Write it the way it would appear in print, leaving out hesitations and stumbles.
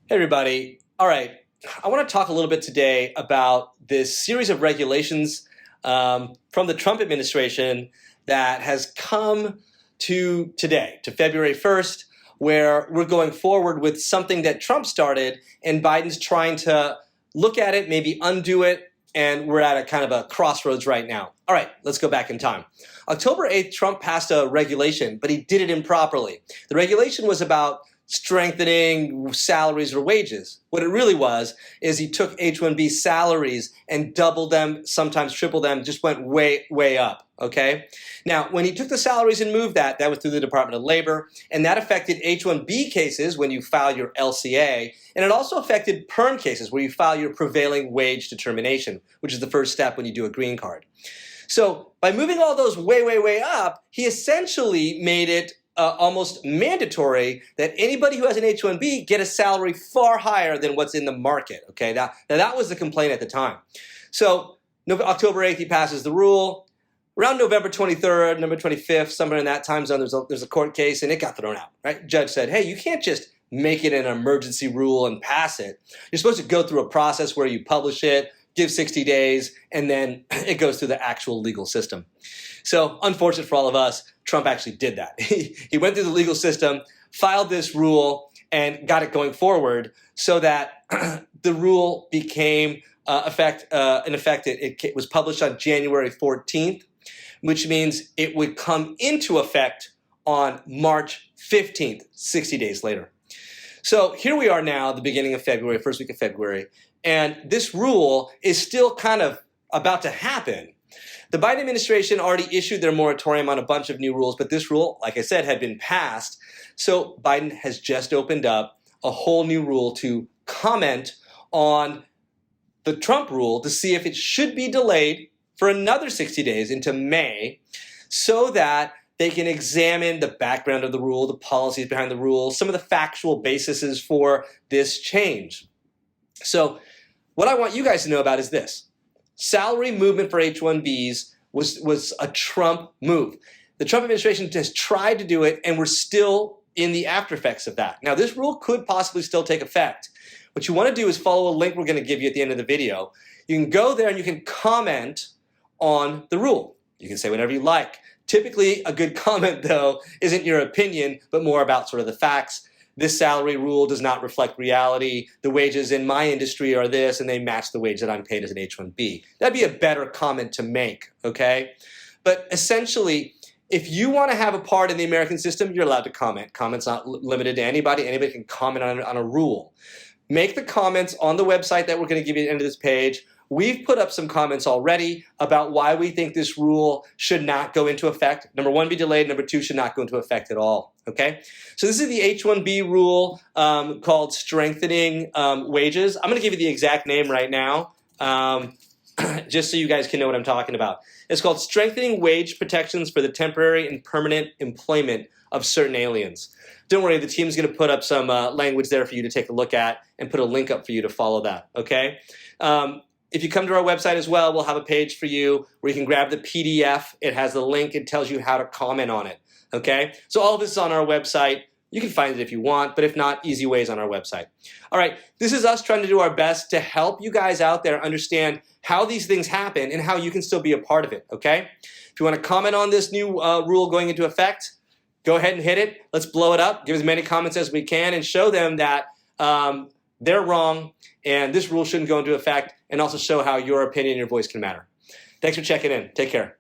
Hey everybody. All right, I want to talk a little bit today about this series of regulations from the Trump administration that has come to today, to February 1st, where we're going forward with something that Trump started and Biden's trying to look at it, maybe undo it, and we're at a kind of a crossroads right now. All right, let's go back in time. October 8th, Trump passed a regulation, but he did it improperly. The regulation was about strengthening salaries or wages. What it really was is he took H1B salaries and doubled them, sometimes tripled them, just went way, way up, okay? Now, when he took the salaries and moved that was through the Department of Labor, and that affected H1B cases when you file your LCA, and it also affected PERM cases where you file your prevailing wage determination, which is the first step when you do a green card. So by moving all those way, way, way up, he essentially made it almost mandatory that anybody who has an H1B get a salary far higher than what's in the market, okay? Now that was the complaint at the time. So October 8th, he passes the rule. Around November 23rd, November 25th, somewhere in that time zone, there's a court case, and it got thrown out, right? Judge said, hey, you can't just make it an emergency rule and pass it. You're supposed to go through a process where you publish it, give 60 days, and then it goes through the actual legal system. So unfortunate for all of us, Trump actually did that. He went through the legal system, filed this rule, and got it going forward so that the rule became it was published on January 14th, which means it would come into effect on March 15th, 60 days later. So here we are now, the beginning of February, first week of February, and this rule is still kind of about to happen. The Biden administration already issued their moratorium on a bunch of new rules, but this rule, like I said, had been passed. So Biden has just opened up a whole new rule to comment on the Trump rule to see if it should be delayed for another 60 days into May so that they can examine the background of the rule, the policies behind the rule, some of the factual bases for this change. So what I want you guys to know about is this. Salary movement for H1Bs was a Trump move. The Trump administration has tried to do it, and we're still in the after effects of that. Now, this rule could possibly still take effect. What you want to do is follow a link we're going to give you at the end of the video. You can go there and you can comment on the rule. You can say whatever you like. Typically, a good comment, though, isn't your opinion, but more about sort of the facts. This salary rule does not reflect reality. The wages in my industry are this, and they match the wage that I'm paid as an H-1B. That'd be a better comment to make, okay? But essentially, if you want to have a part in the American system, you're allowed to comment. Comment's not limited to anybody. Anybody can comment on a rule. Make the comments on the website that we're going to give you at the end of this page. We've put up some comments already about why we think this rule should not go into effect. Number one, be delayed. Number two, should not go into effect at all. Okay? So this is the H1B rule called Strengthening Wages. I'm going to give you the exact name right now just so you guys can know what I'm talking about. It's called Strengthening Wage Protections for the Temporary and Permanent Employment of Certain Aliens. Don't worry, the team's going to put up some language there for you to take a look at and put a link up for you to follow that. Okay? If you come to our website as well, we'll have a page for you where you can grab the PDF. It has the link. It tells you how to comment on it, okay? So all of this is on our website. You can find it if you want, but if not, easy ways on our website. All right, this is us trying to do our best to help you guys out there understand how these things happen and how you can still be a part of it, okay? If you want to comment on this new rule going into effect, go ahead and hit it. Let's blow it up. Give as many comments as we can and show them that they're wrong and this rule shouldn't go into effect, and also show how your opinion and your voice can matter. Thanks for checking in. Take care.